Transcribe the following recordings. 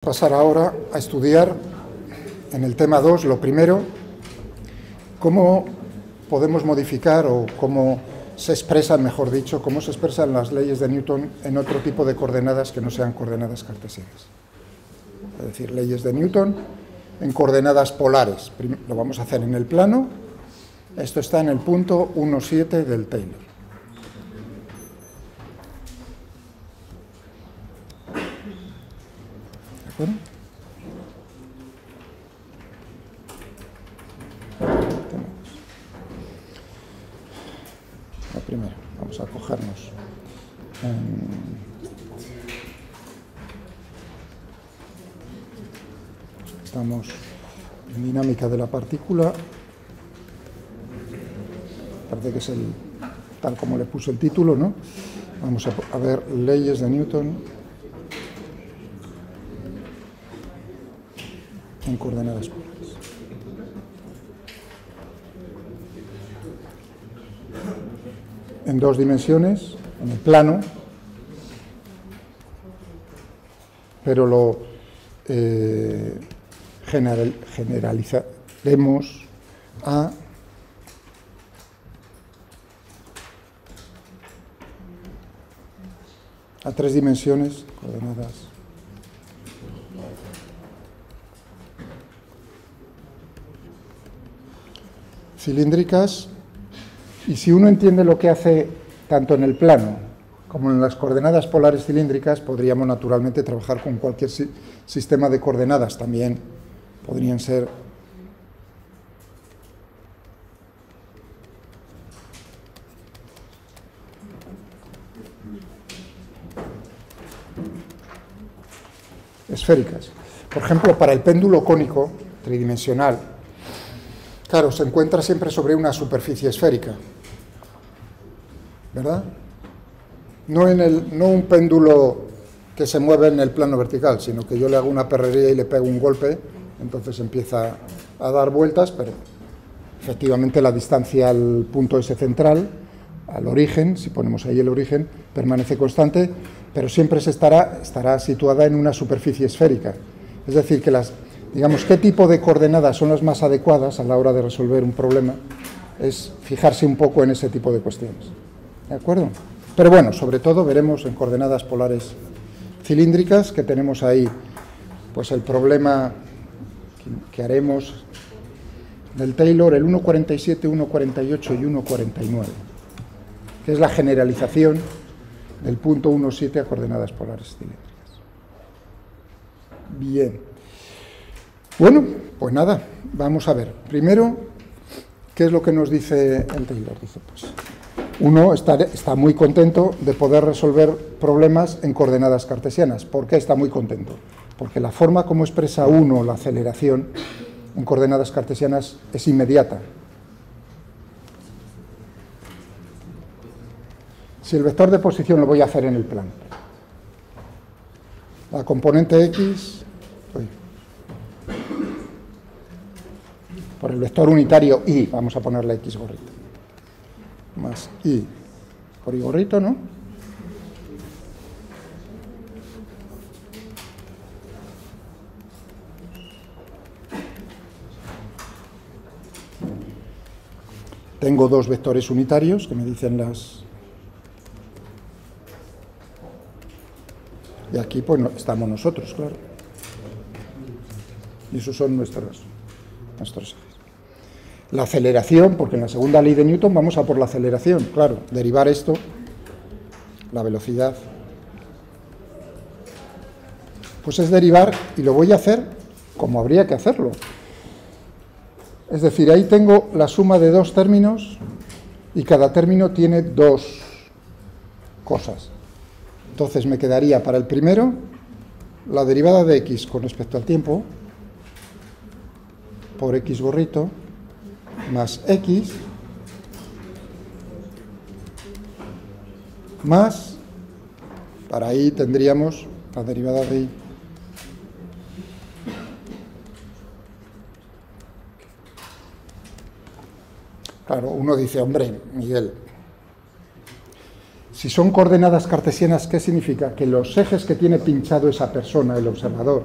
Pasar ahora a estudiar en el tema 2, lo primero, cómo podemos modificar o cómo se expresan, mejor dicho, cómo se expresan las leyes de Newton en otro tipo de coordenadas que no sean coordenadas cartesianas. Es decir, leyes de Newton en coordenadas polares. Lo vamos a hacer en el plano. Esto está en el punto 1,7 del Taylor. ¿De acuerdo? La primera, vamos a cogernos. Estamos en dinámica de la partícula. Parece que es tal como le puse el título, ¿no? Vamos a ver leyes de Newton en coordenadas polares. En dos dimensiones, en el plano, pero lo generalizaremos a tres dimensiones, coordenadas cilíndricas, y si uno entiende lo que hace tanto en el plano como en las coordenadas polares cilíndricas, podríamos naturalmente trabajar con cualquier sistema de coordenadas. También podrían ser esféricas. Por ejemplo, para el péndulo cónico tridimensional, claro, se encuentra siempre sobre una superficie esférica, ¿verdad? No un péndulo que se mueve en el plano vertical, sino que yo le hago una perrería y le pego un golpe, entonces empieza a dar vueltas, pero efectivamente la distancia al punto S central, al origen, si ponemos ahí el origen, permanece constante, pero siempre estará situada en una superficie esférica. Es decir, que digamos, qué tipo de coordenadas son las más adecuadas a la hora de resolver un problema, es fijarse un poco en ese tipo de cuestiones. ¿De acuerdo? Pero bueno, sobre todo veremos en coordenadas polares cilíndricas, que tenemos ahí pues el problema que haremos del Taylor, el 1,47, 1,48 y 1,49, que es la generalización del punto 1,7 a coordenadas polares cilíndricas. Bien. Bueno, pues nada, vamos a ver. Primero, ¿qué es lo que nos dice el Taylor? Dice, pues, uno está muy contento de poder resolver problemas en coordenadas cartesianas. ¿Por qué está muy contento? Porque la forma como expresa uno la aceleración en coordenadas cartesianas es inmediata. Si el vector de posición lo voy a hacer en el plano, la componente X, por el vector unitario Y, vamos a ponerle X gorrito, más Y por Y gorrito, ¿no? Tengo dos vectores unitarios que me dicen las... Y aquí pues estamos nosotros, claro. Y esos son nuestros ejes. La aceleración, porque en la segunda ley de Newton vamos a por la aceleración, claro, derivar esto, la velocidad, pues es derivar, y lo voy a hacer como habría que hacerlo. Es decir, ahí tengo la suma de dos términos y cada término tiene dos cosas. Entonces me quedaría para el primero la derivada de X con respecto al tiempo por X gorrito más X más, para ahí tendríamos la derivada de Y claro, uno dice, hombre, Miguel, Si son coordenadas cartesianas, ¿qué significa? Que los ejes que tiene pinchado esa persona, el observador,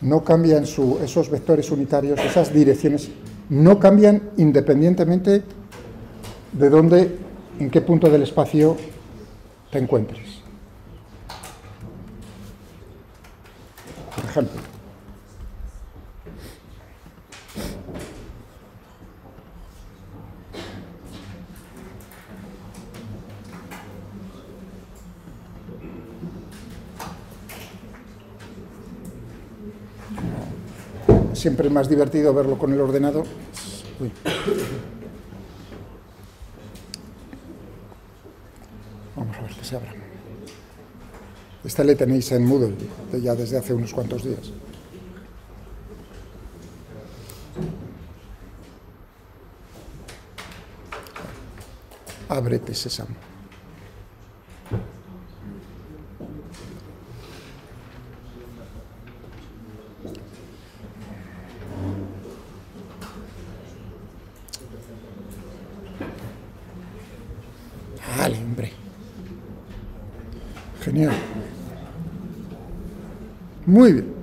no cambian esos vectores unitarios, esas direcciones, no cambian independientemente de dónde, en qué punto del espacio te encuentres. Por ejemplo, siempre es más divertido verlo con el ordenador. Uy. Vamos a ver que se abra. Este le tenéis en Moodle ya desde hace unos cuantos días. Ábrete, sésamo. Vale, hombre. Genial. Muy bien.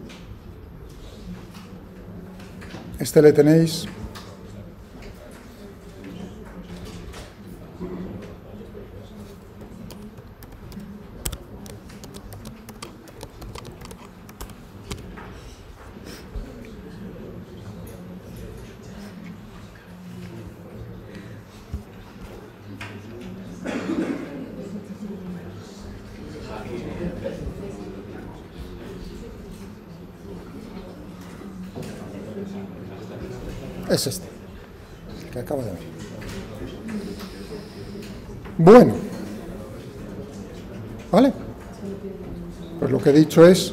Este le tenéis. Es este, que acabo de ver. Bueno, ¿vale? Pues lo que he dicho es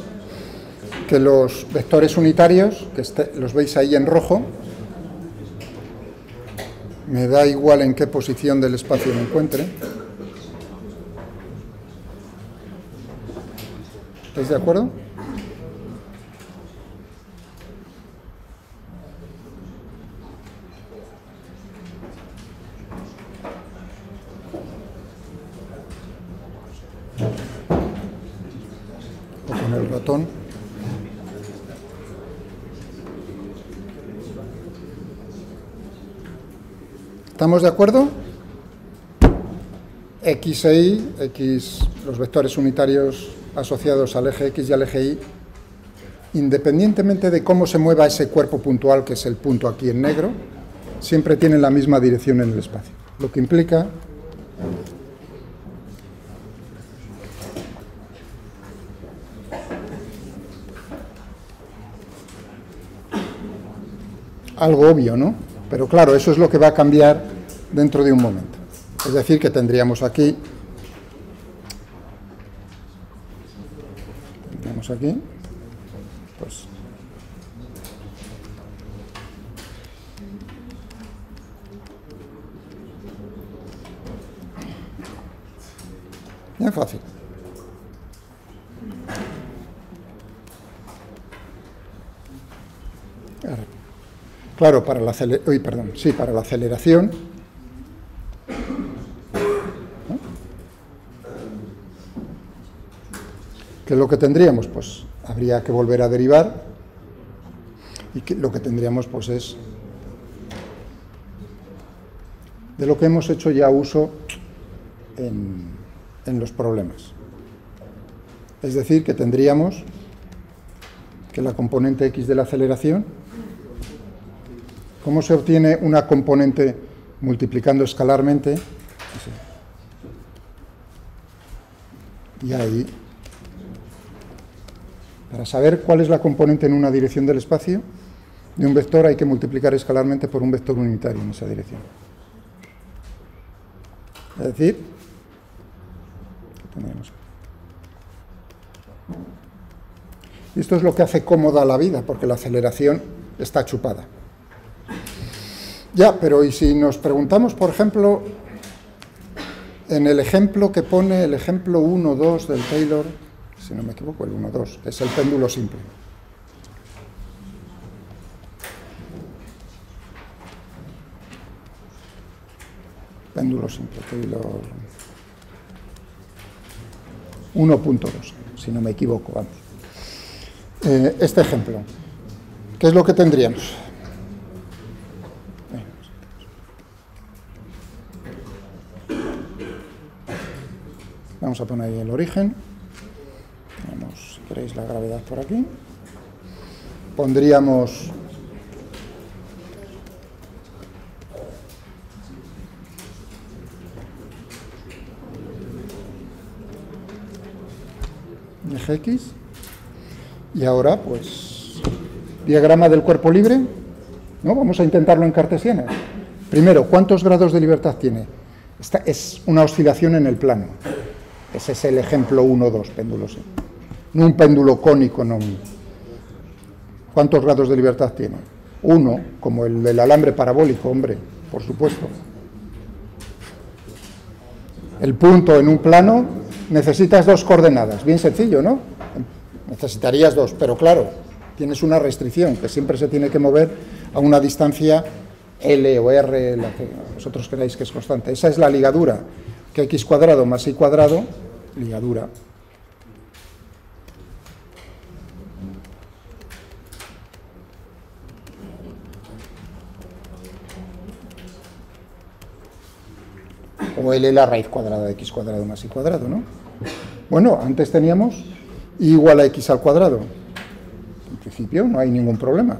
que los vectores unitarios, que los veis ahí en rojo, me da igual en qué posición del espacio me encuentre. ¿Estáis de acuerdo? El ratón. ¿Estamos de acuerdo? X e Y, X, los vectores unitarios asociados al eje X y al eje Y, independientemente de cómo se mueva ese cuerpo puntual, que es el punto aquí en negro, siempre tienen la misma dirección en el espacio, lo que implica algo obvio, ¿no? Pero claro, eso es lo que va a cambiar dentro de un momento. Es decir, que tendríamos aquí, pues, bien fácil. Claro, para la aceleración, ¿no? ¿Qué es lo que tendríamos? Pues habría que volver a derivar y lo que tendríamos pues es de lo que hemos hecho ya uso en los problemas. Es decir, que tendríamos que la componente X de la aceleración, ¿cómo se obtiene una componente multiplicando escalarmente? Y ahí, para saber cuál es la componente en una dirección del espacio de un vector, hay que multiplicar escalarmente por un vector unitario en esa dirección. Es decir, esto es lo que hace cómoda la vida, porque la aceleración está chupada. Ya, pero ¿y si nos preguntamos, por ejemplo, en el ejemplo que pone, el ejemplo 1-2 del Taylor, si no me equivoco, el 1-2, es el péndulo simple. Péndulo simple, Taylor 1.2, si no me equivoco, vamos. Este ejemplo. ¿Qué es lo que tendríamos? Vamos a poner ahí el origen. Tenemos, si queréis, la gravedad por aquí. Pondríamos eje X. Y ahora, pues, diagrama del cuerpo libre, ¿no? Vamos a intentarlo en cartesianas. Primero, ¿cuántos grados de libertad tiene? Esta es una oscilación en el plano. Ese es el ejemplo 1, 2, péndulo sí. No un péndulo cónico, no. ¿Cuántos grados de libertad tiene? 1, como el del alambre parabólico, hombre, por supuesto. El punto en un plano, necesitas 2 coordenadas. Bien sencillo, ¿no? Necesitarías 2, pero claro, tienes una restricción, que siempre se tiene que mover a una distancia L o R, la que vosotros creáis que es constante. Esa es la ligadura, que x cuadrado más y cuadrado, ligadura. O L la raíz cuadrada de x cuadrado más y cuadrado, ¿no? Bueno, antes teníamos y igual a x al cuadrado. En principio no hay ningún problema.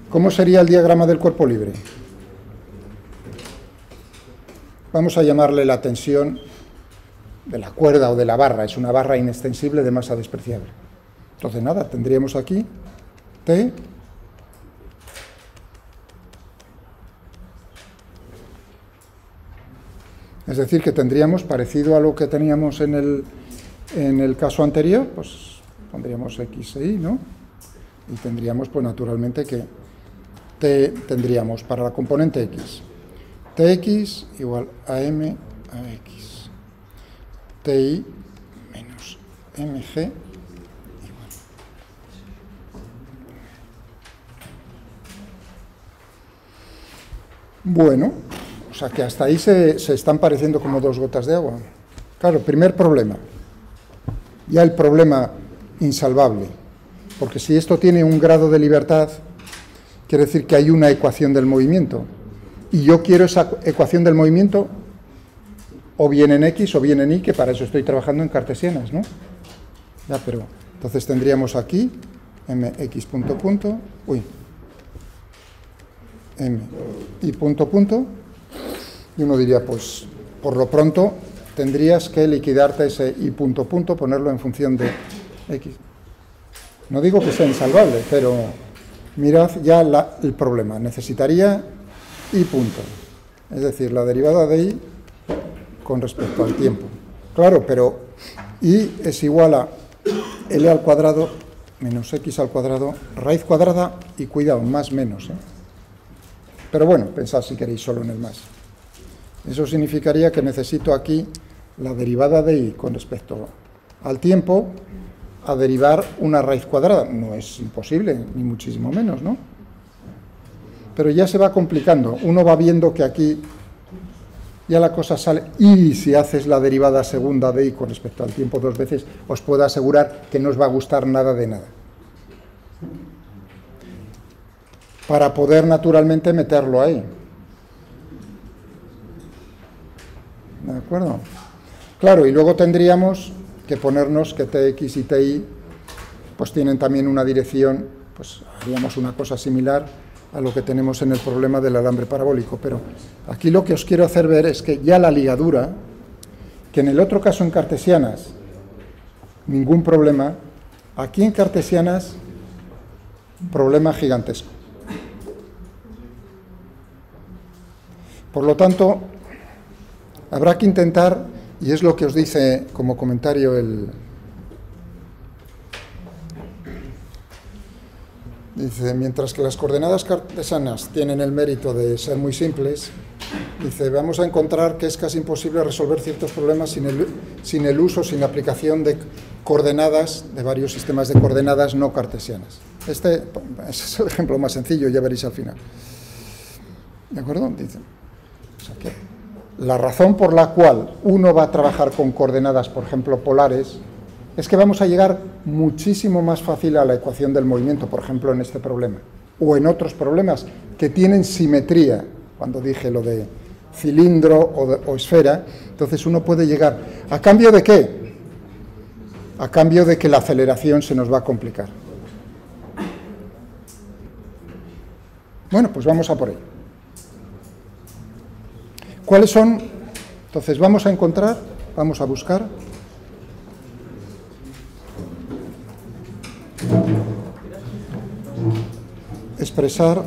¿Cómo sería el diagrama del cuerpo libre? Vamos a llamarle la tensión de la cuerda o de la barra. Es una barra inextensible de masa despreciable. Entonces, nada, tendríamos aquí T es decir, que tendríamos, parecido a lo que teníamos en el caso anterior, pues pondríamos X e Y, ¿no? Y tendríamos, pues naturalmente, que T tendríamos para la componente X, Tx igual a M a X, Ti menos Mg igual. Bueno, o sea que hasta ahí se están pareciendo como 2 gotas de agua. Claro, primer problema, ya el problema insalvable, porque si esto tiene un grado de libertad, quiere decir que hay una ecuación del movimiento, y yo quiero esa ecuación del movimiento o bien en X o bien en Y, que para eso estoy trabajando en cartesianas, ¿no? Ya, pero entonces tendríamos aquí mx punto punto, m y punto punto, y uno diría, pues, por lo pronto, tendrías que liquidarte ese y punto punto, ponerlo en función de X. No digo que sea insalvable, pero mirad ya el problema. Necesitaría y punto, es decir, la derivada de y con respecto al tiempo. Claro, pero y es igual a L al cuadrado menos X al cuadrado, raíz cuadrada y cuidado, más menos, ¿eh? Pero bueno, pensad si queréis solo en el más. Eso significaría que necesito aquí la derivada de y con respecto al tiempo a derivar una raíz cuadrada. No es imposible, ni muchísimo menos, ¿no? Pero ya se va complicando. Uno va viendo que aquí ya la cosa sale. Y si haces la derivada segunda de y con respecto al tiempo 2 veces, os puedo asegurar que no os va a gustar nada de nada. Para poder naturalmente meterlo ahí. ¿De acuerdo? Claro, y luego tendríamos que ponernos que Tx y Ti pues tienen también una dirección, pues haríamos una cosa similar a lo que tenemos en el problema del alambre parabólico, pero aquí lo que os quiero hacer ver es que ya la ligadura, que en el otro caso en cartesianas, ningún problema, aquí en cartesianas, problema gigantesco. Por lo tanto, habrá que intentar, y es lo que os dice como comentario dice, mientras que las coordenadas cartesianas tienen el mérito de ser muy simples, dice, vamos a encontrar que es casi imposible resolver ciertos problemas sin el uso, sin la aplicación de coordenadas, de varios sistemas de coordenadas no cartesianas. Este es el ejemplo más sencillo, ya veréis al final. ¿De acuerdo? Dice, o sea que la razón por la cual uno va a trabajar con coordenadas, por ejemplo, polares, es que vamos a llegar muchísimo más fácil a la ecuación del movimiento, por ejemplo, en este problema, o en otros problemas que tienen simetría, cuando dije lo de cilindro o esfera. Entonces uno puede llegar, ¿a cambio de qué? A cambio de que la aceleración se nos va a complicar. Bueno, pues vamos a por ello. ¿Cuáles son? Entonces vamos a encontrar, vamos a buscar expresar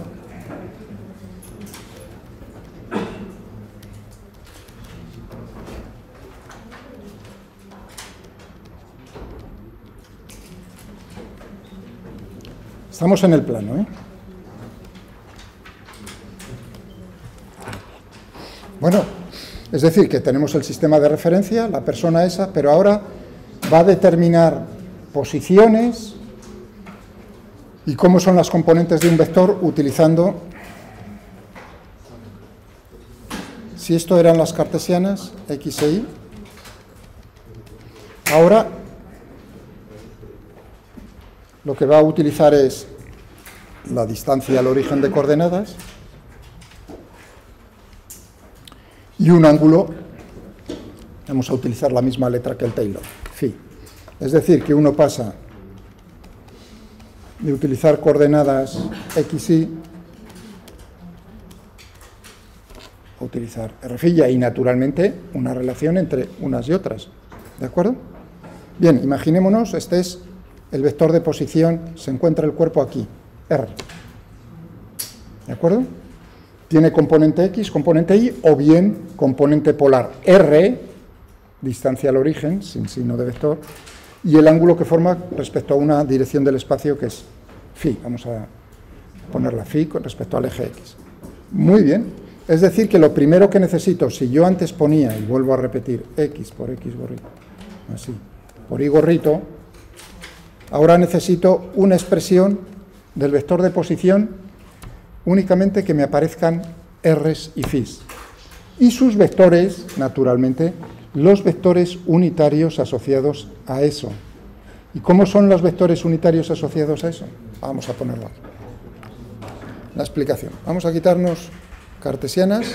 estamos en el plano, ¿eh? Bueno, es decir, que tenemos el sistema de referencia, la persona esa, pero ahora va a determinar posiciones y cómo son las componentes de un vector utilizando, si esto eran las cartesianas, X e Y, ahora lo que va a utilizar es la distancia al origen de coordenadas y un ángulo. Vamos a utilizar la misma letra que el Taylor, phi. Es decir, que uno pasa de utilizar coordenadas X, Y a utilizar R phi, y ahí naturalmente una relación entre unas y otras. ¿De acuerdo? Bien, imaginémonos, este es el vector de posición, se encuentra el cuerpo aquí, R. ¿De acuerdo? Tiene componente X, componente Y, o bien componente polar R, distancia al origen, sin signo de vector, y el ángulo que forma respecto a una dirección del espacio que es phi. Vamos a ponerla phi con respecto al eje X. Muy bien. Es decir, que lo primero que necesito, si yo antes ponía, y vuelvo a repetir, X por X gorrito, así, por Y gorrito, ahora necesito una expresión del vector de posición únicamente que me aparezcan R's y Ph's. Y sus vectores, naturalmente, los vectores unitarios asociados a eso. ¿Y cómo son los vectores unitarios asociados a eso? Vamos a ponerlo aquí. La explicación. Vamos a quitarnos cartesianas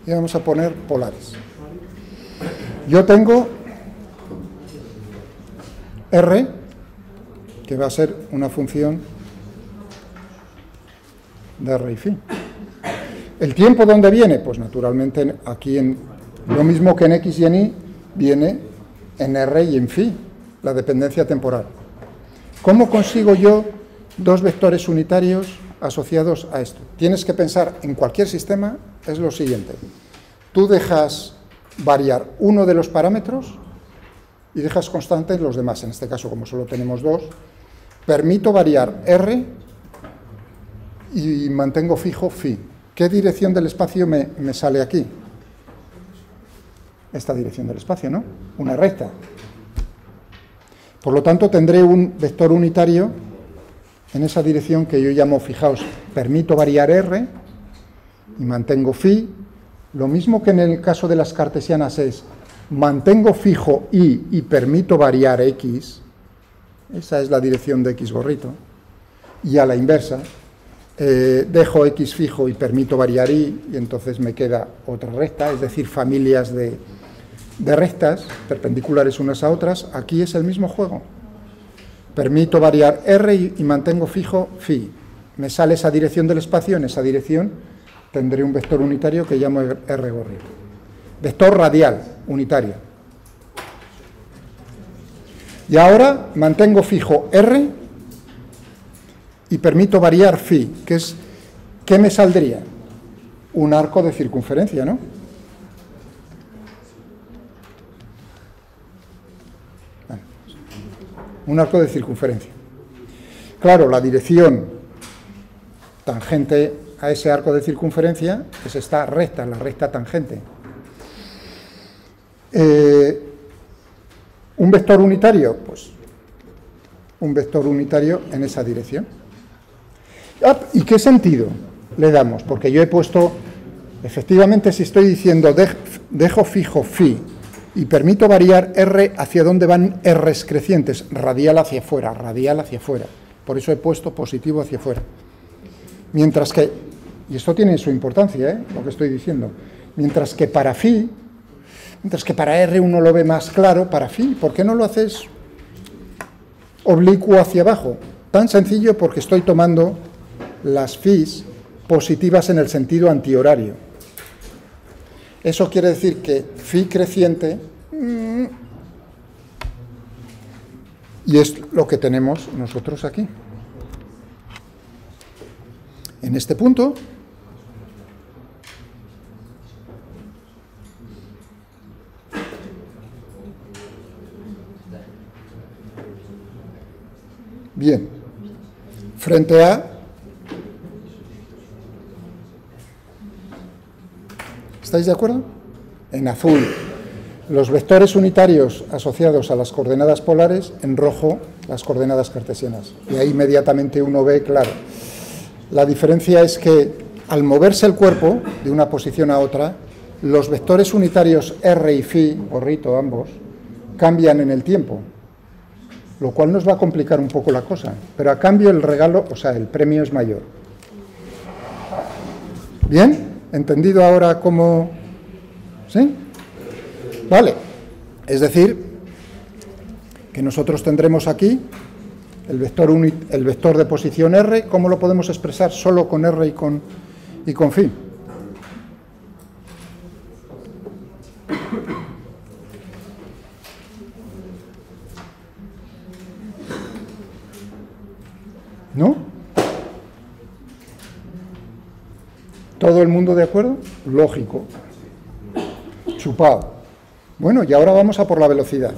y vamos a poner polares. Yo tengo R, que va a ser una función de R y phi. ¿El tiempo dónde viene? Pues naturalmente aquí, en lo mismo que en X y en Y, viene en R y en phi, la dependencia temporal. ¿Cómo consigo yo dos vectores unitarios asociados a esto? Tienes que pensar en cualquier sistema, es lo siguiente. Tú dejas variar uno de los parámetros y dejas constantes los demás. En este caso, como solo tenemos dos, permito variar R y mantengo fijo phi. ¿Qué dirección del espacio me sale aquí? Esta dirección del espacio, ¿no? Una recta. Por lo tanto, tendré un vector unitario en esa dirección que yo llamo, fijaos, permito variar R y mantengo phi. Lo mismo que en el caso de las cartesianas es, mantengo fijo Y y permito variar X. Esa es la dirección de X gorrito. Y a la inversa, dejo X fijo y permito variar Y, y entonces me queda otra recta, es decir, familias de rectas perpendiculares unas a otras. Aquí es el mismo juego. Permito variar R y mantengo fijo phi. Me sale esa dirección del espacio, en esa dirección tendré un vector unitario que llamo R gorrito. Vector radial unitario. Y ahora mantengo fijo R y permito variar phi, que es, ¿qué me saldría? Un arco de circunferencia, ¿no? Bueno, un arco de circunferencia. Claro, la dirección tangente a ese arco de circunferencia es esta recta, la recta tangente. ¿Un vector unitario? Pues un vector unitario en esa dirección. ¿Y qué sentido le damos? Porque yo he puesto, efectivamente, si estoy diciendo dejo fijo phi y permito variar R hacia dónde van R's crecientes, radial hacia afuera, radial hacia afuera. Por eso he puesto positivo hacia afuera. Mientras que, y esto tiene su importancia, lo que estoy diciendo, mientras que para phi, mientras que para R uno lo ve más claro, para phi, ¿por qué no lo haces oblicuo hacia abajo? Tan sencillo porque estoy tomando las phis positivas en el sentido antihorario. Eso quiere decir que phi creciente, y es lo que tenemos nosotros aquí. En este punto, bien, frente a, ¿estáis de acuerdo? En azul, los vectores unitarios asociados a las coordenadas polares, en rojo, las coordenadas cartesianas. Y ahí inmediatamente uno ve, claro, la diferencia es que al moverse el cuerpo de una posición a otra, los vectores unitarios R y phi, gorrito ambos, cambian en el tiempo, lo cual nos va a complicar un poco la cosa, pero a cambio el regalo, o sea, el premio es mayor. ¿Bien? ¿Entendido ahora cómo? ¿Sí? Vale. Es decir, que nosotros tendremos aquí el vector de posición R. ¿Cómo lo podemos expresar? Solo con R y con phi. ¿No? ¿Todo el mundo de acuerdo? Lógico. Chupado. Bueno, y ahora vamos a por la velocidad.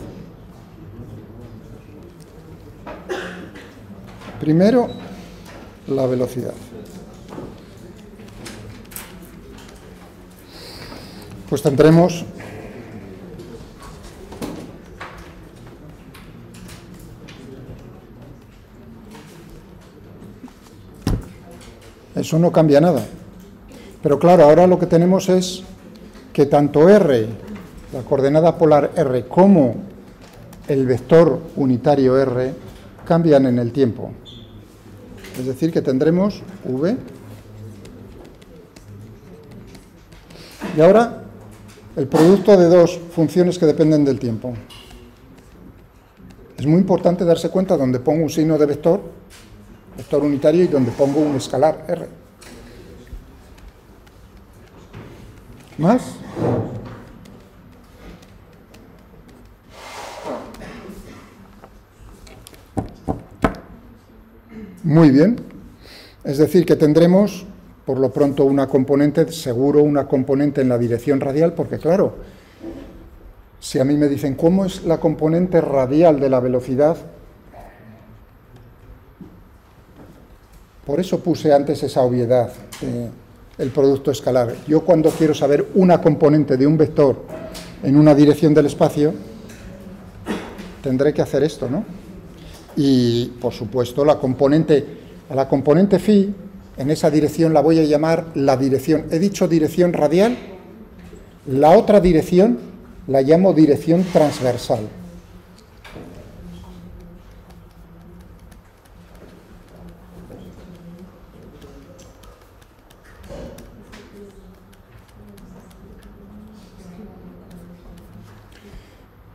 Primero, la velocidad. Pues tendremos eso no cambia nada. Pero claro, ahora lo que tenemos es que tanto R, la coordenada polar R, como el vector unitario R cambian en el tiempo. Es decir, que tendremos V. Y ahora, el producto de dos funciones que dependen del tiempo. Es muy importante darse cuenta donde pongo un signo de vector unitario, y donde pongo un escalar R. ¿Más? Muy bien. Es decir, que tendremos, por lo pronto, una componente, seguro una componente en la dirección radial, porque claro, si a mí me dicen, ¿cómo es la componente radial de la velocidad? Por eso puse antes esa obviedad, el producto escalar. Yo cuando quiero saber una componente de un vector en una dirección del espacio, tendré que hacer esto, ¿no? Y, por supuesto, a la componente phi, en esa dirección la voy a llamar la dirección. He dicho dirección radial, la otra dirección la llamo dirección transversal.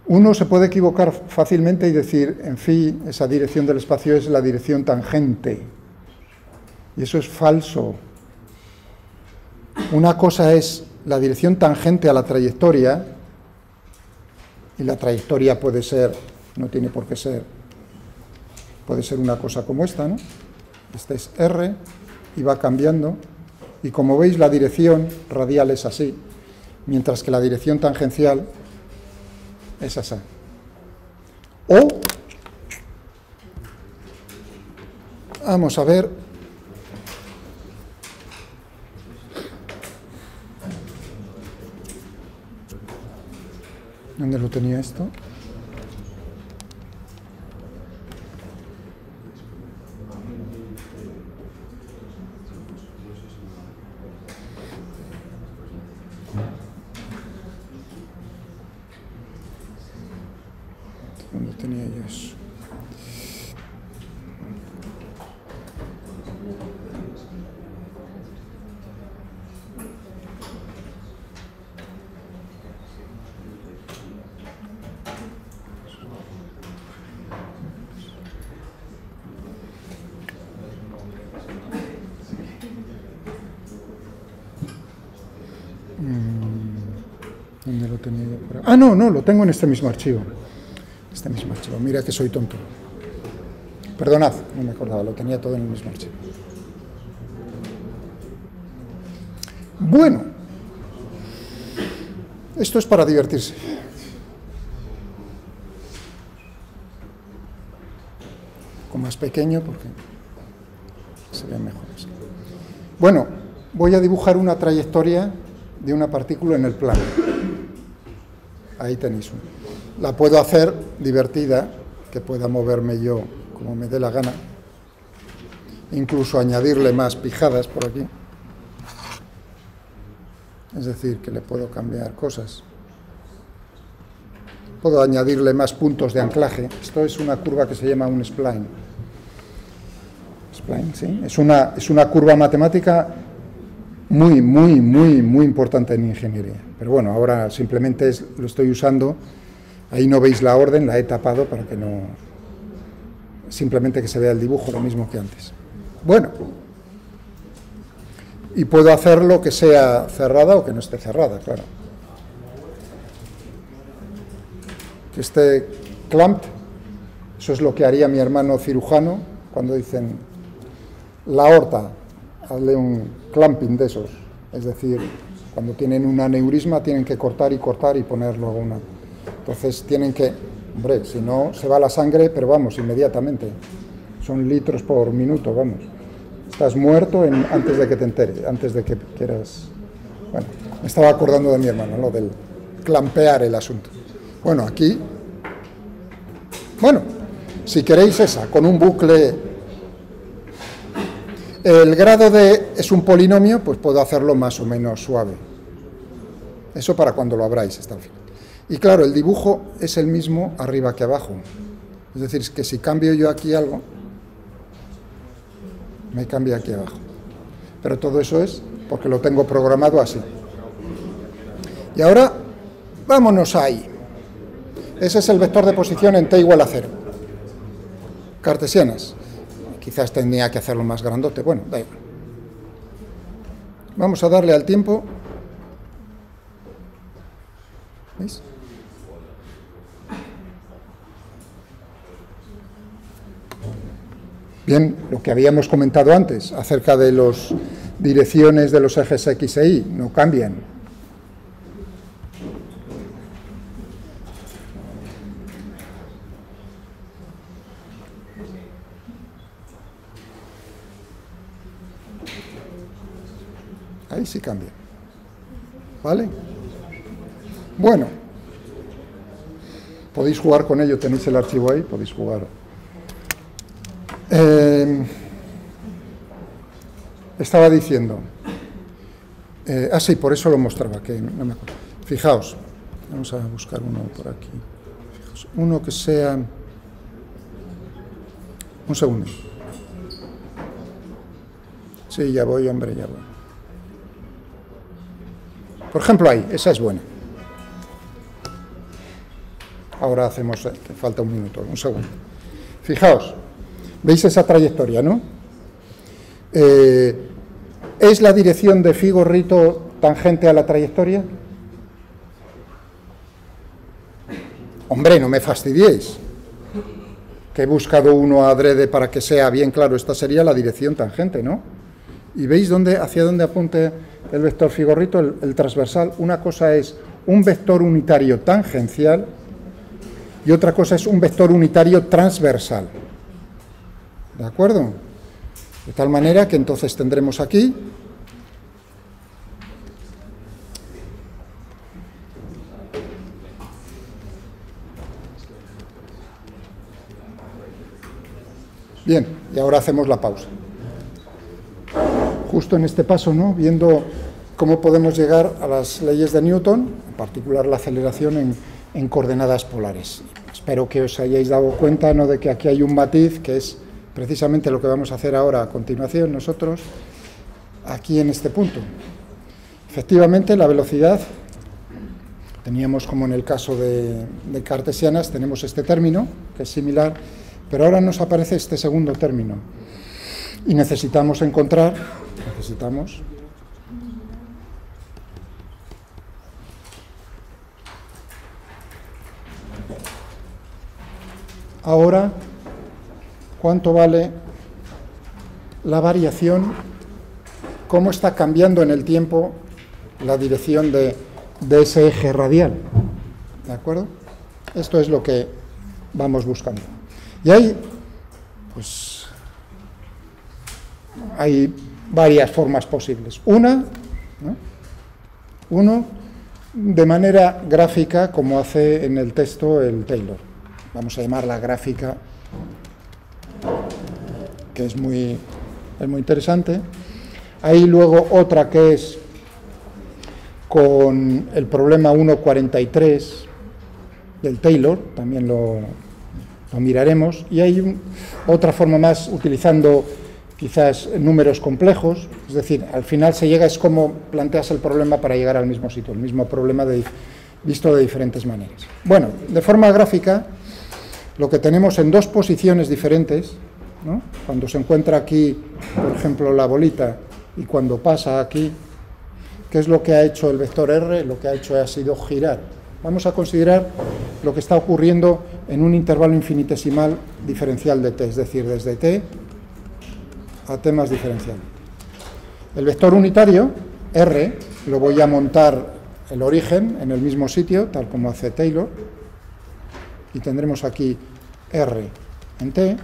Uno se puede equivocar fácilmente y decir, en phi, esa dirección del espacio es la dirección tangente. Y eso es falso. Una cosa es la dirección tangente a la trayectoria, y la trayectoria puede ser, no tiene por qué ser, puede ser una cosa como esta, ¿no? Esta es R y va cambiando, y como veis la dirección radial es así, mientras que la dirección tangencial es así. O, vamos a ver, ¿dónde lo tenía esto? ¿Dónde tenía yo eso? ¿Dónde lo tenía yo por ahí? Ah, no, lo tengo en este mismo archivo. Mira que soy tonto. Perdonad, no me acordaba, lo tenía todo en el mismo archivo. Bueno, esto es para divertirse. Con más pequeño porque se ve mejor así. Bueno, voy a dibujar una trayectoria de una partícula en el plano. Ahí tenéis una. La puedo hacer divertida, que pueda moverme yo como me dé la gana, incluso añadirle más pijadas por aquí, es decir, que le puedo cambiar cosas, puedo añadirle más puntos de anclaje. Esto es una curva que se llama un spline. ¿Sí? Es una curva matemática muy importante en ingeniería, pero bueno, ahora simplemente lo estoy usando. Ahí no veis la orden, la he tapado para que no... Simplemente que se vea el dibujo, lo mismo que antes. Bueno, y puedo hacerlo que sea cerrada o que no esté cerrada, claro. Que esté clamped, eso es lo que haría mi hermano cirujano cuando dicen la aorta, hazle un clamping de esos. Es decir, cuando tienen un aneurisma tienen que cortar y poner luego una... Entonces tienen que, hombre, si no se va la sangre, pero vamos, inmediatamente. Son litros por minuto, vamos. Estás muerto antes de que te enteres, antes de que quieras... Bueno, me estaba acordando de mi hermano, ¿no? Del clampear el asunto. Bueno, aquí... Bueno, si queréis esa, con un bucle... El grado es un polinomio, pues puedo hacerlo más o menos suave. Eso para cuando lo abráis hasta el final. Y claro, el dibujo es el mismo arriba que abajo. Es decir, es que si cambio yo aquí algo, me cambia aquí abajo. Pero todo eso es porque lo tengo programado así. Y ahora, vámonos ahí. Ese es el vector de posición en t igual a 0. Cartesianas. Quizás tendría que hacerlo más grandote. Bueno, da igual. Vamos a darle al tiempo. ¿Veis? Bien, lo que habíamos comentado antes acerca de las direcciones de los ejes X e Y no cambian. Ahí sí cambia. ¿Vale? Bueno, podéis jugar con ello, tenéis el archivo ahí, podéis jugar. Estaba diciendo, sí, por eso lo mostraba, que no me acuerdo. Fijaos, vamos a buscar uno por aquí. Fijaos, uno que sea... Un segundo. Sí, ya voy, hombre, ya voy. Por ejemplo, ahí, esa es buena. Ahora hacemos, que falta un minuto, un segundo. Fijaos, ¿veis esa trayectoria, no? ¿Es la dirección de phi gorrito tangente a la trayectoria? Hombre, no me fastidiéis, que he buscado uno adrede para que sea bien claro. Esta sería la dirección tangente, ¿no? ¿Y veis hacia dónde apunte el vector phi gorrito, el transversal? Una cosa es un vector unitario tangencial y otra cosa es un vector unitario transversal. ¿De acuerdo? De tal manera que entonces tendremos aquí bien, y ahora hacemos la pausa. Justo en este paso, ¿no? Viendo cómo podemos llegar a las leyes de Newton, en particular la aceleración en coordenadas polares. espero que os hayáis dado cuenta, ¿no?, de que aquí hay un matiz que es precisamente lo que vamos a hacer ahora a continuación nosotros, aquí en este punto. Efectivamente, la velocidad, teníamos como en el caso de cartesianas, tenemos este término, que es similar, pero ahora nos aparece este segundo término. Y necesitamos ahora cuánto vale la variación, cómo está cambiando en el tiempo la dirección de ese eje radial. ¿De acuerdo? Esto es lo que vamos buscando. Y hay varias formas posibles. Uno, de manera gráfica, como hace en el texto el Taylor. Vamos a llamarla gráfica, que es muy interesante. Hay luego otra que es con el problema 1.43 del Taylor, también lo miraremos. Y hay otra forma más utilizando quizás números complejos, es decir, al final se llega, es como planteas el problema para llegar al mismo sitio, el mismo problema visto de diferentes maneras. Bueno, de forma gráfica, lo que tenemos en dos posiciones diferentes, ¿no?, cuando se encuentra aquí, por ejemplo, la bolita, y cuando pasa aquí, ¿qué es lo que ha hecho el vector R? Lo que ha hecho ha sido girar. Vamos a considerar lo que está ocurriendo en un intervalo infinitesimal diferencial de t, es decir, desde t a t más diferencial. El vector unitario, R, lo voy a montar el origen en el mismo sitio, tal como hace Taylor, y tendremos aquí R en t,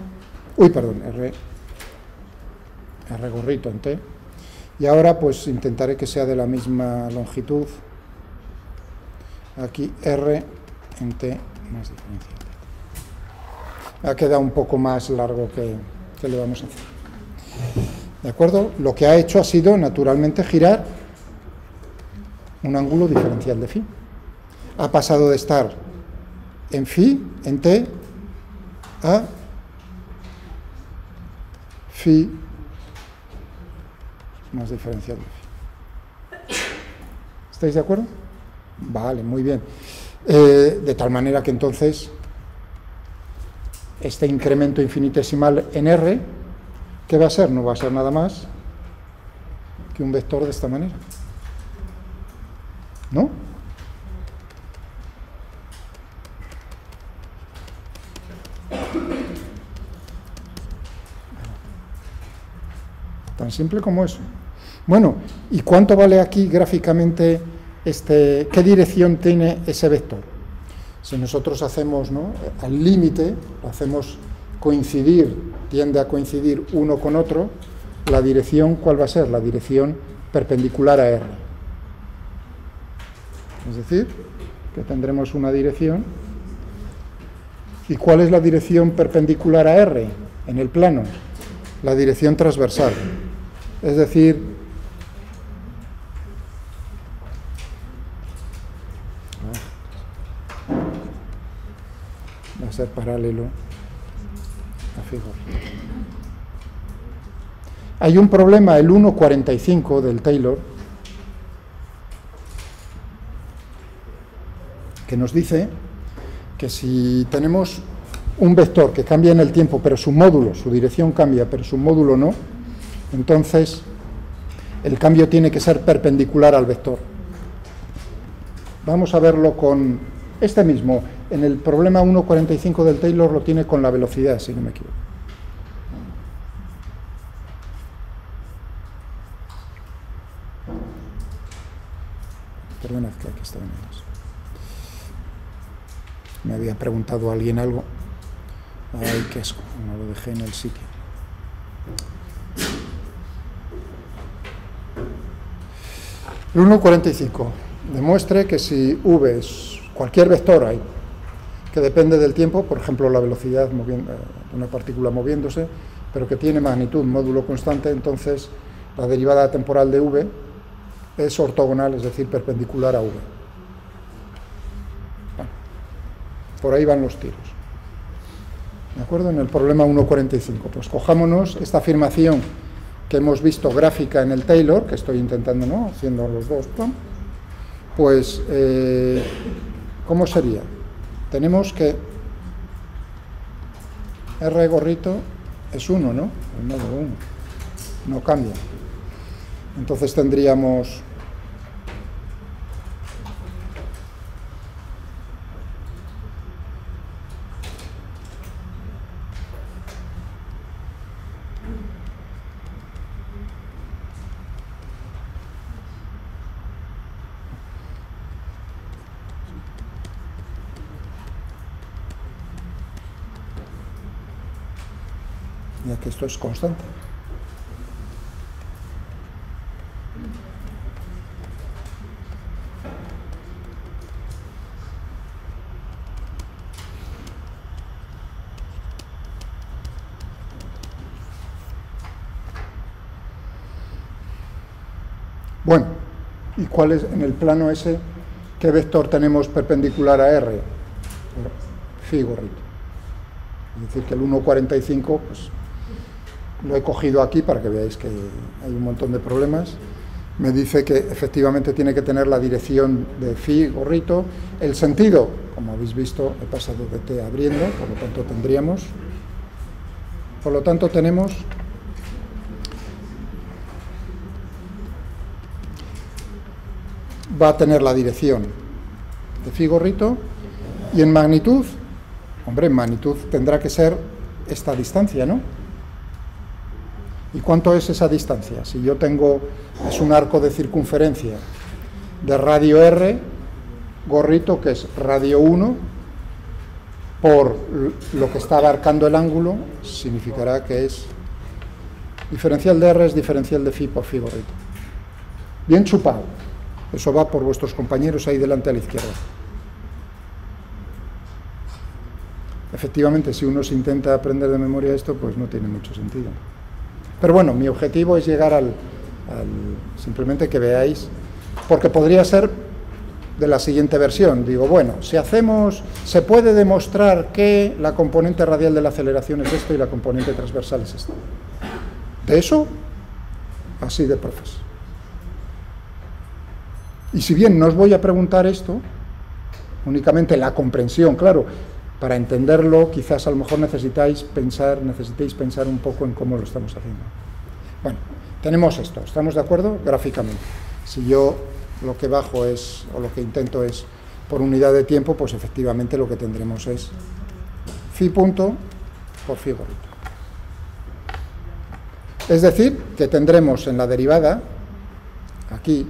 R gorrito en t, y ahora pues intentaré que sea de la misma longitud, aquí R en t más diferencial. Ha quedado un poco más largo que le vamos a hacer. ¿De acuerdo? Lo que ha hecho ha sido, naturalmente, girar un ángulo diferencial de phi. Ha pasado de estar en phi, en t, a phi más diferencial de phi. ¿Estáis de acuerdo? Vale, muy bien. De tal manera que entonces este incremento infinitesimal en R, ¿qué va a ser? No va a ser nada más que un vector de esta manera, ¿no? Tan simple como eso. Bueno, ¿y cuánto vale aquí gráficamente qué dirección tiene ese vector? Si nosotros hacemos, ¿no?, al límite, lo hacemos coincidir, tiende a coincidir uno con otro, la dirección, ¿cuál va a ser? La dirección perpendicular a R. Es decir, que tendremos una dirección. ¿Y cuál es la dirección perpendicular a R en el plano? La dirección transversal. Es decir, va a ser paralelo a figura. Hay un problema, el 1.45 del Taylor, que nos dice que si tenemos un vector que cambia en el tiempo, pero su módulo, su dirección cambia, pero su módulo no, entonces el cambio tiene que ser perpendicular al vector. Vamos a verlo con este mismo. En el problema 1.45 del Taylor lo tiene con la velocidad, si no me equivoco. Perdonad que aquí está en ellos. Me había preguntado alguien algo. Ay, qué asco, no lo dejé en el sitio. El 1.45 demuestre que si v es cualquier vector hay que depende del tiempo, por ejemplo la velocidad de una partícula moviéndose, pero que tiene magnitud módulo constante, entonces la derivada temporal de v es ortogonal, es decir, perpendicular a v. Bueno. Por ahí van los tiros. ¿De acuerdo? En el problema 1.45. Pues cojámonos esta afirmación que hemos visto gráfica en el Taylor, que estoy intentando, ¿no?, haciendo los dos, pues, ¿cómo sería? Tenemos que R gorrito es 1, ¿no? El nodo 1. No cambia. Entonces tendríamos ya que esto es constante. Bueno, ¿y cuál es en el plano ese? ¿Qué vector tenemos perpendicular a R? Phi gorrito. Es decir, que el 1.45, pues lo he cogido aquí para que veáis que hay un montón de problemas. Me dice que efectivamente tiene que tener la dirección de phi gorrito. El sentido, como habéis visto, he pasado de t abriendo, por lo tanto tenemos va a tener la dirección de phi gorrito, y en magnitud, hombre, en magnitud tendrá que ser esta distancia, ¿no? ¿Y cuánto es esa distancia? Si yo tengo, es un arco de circunferencia de radio r, gorrito, que es radio 1, por lo que está abarcando el ángulo, significará que es diferencial de r es diferencial de phi por phi gorrito. Bien chupado. Eso va por vuestros compañeros ahí delante a la izquierda. Efectivamente, si uno se intenta aprender de memoria esto, pues no tiene mucho sentido. Pero bueno, mi objetivo es llegar simplemente que veáis, porque podría ser de la siguiente versión. Digo, bueno, se puede demostrar que la componente radial de la aceleración es esto y la componente transversal es esta. De eso, así de profes. Y si bien no os voy a preguntar esto, únicamente la comprensión, claro, para entenderlo quizás a lo mejor necesitéis pensar un poco en cómo lo estamos haciendo. Bueno, tenemos esto, ¿estamos de acuerdo? Gráficamente. Si yo lo que bajo es, o lo que intento es por unidad de tiempo, pues efectivamente lo que tendremos es phi punto por phi gorrito. Es decir, que tendremos en la derivada, aquí,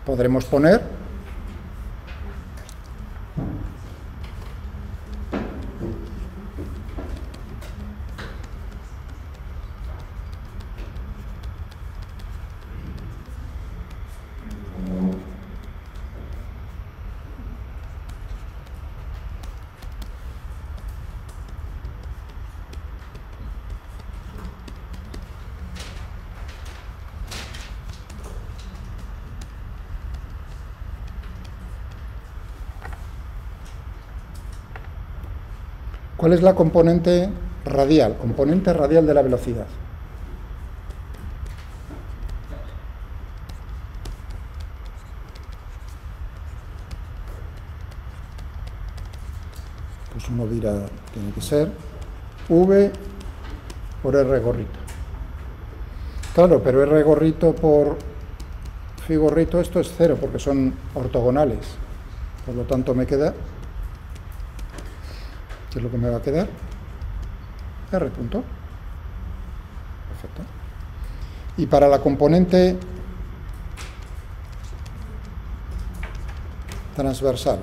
podremos poner ¿cuál es la componente radial? Componente radial de la velocidad. Pues uno dirá, tiene que ser V por R gorrito. Claro, pero R gorrito por phi gorrito, esto es 0, porque son ortogonales. Por lo tanto me queda, ¿qué es lo que me va a quedar? R punto. Perfecto. Y para la componente transversal,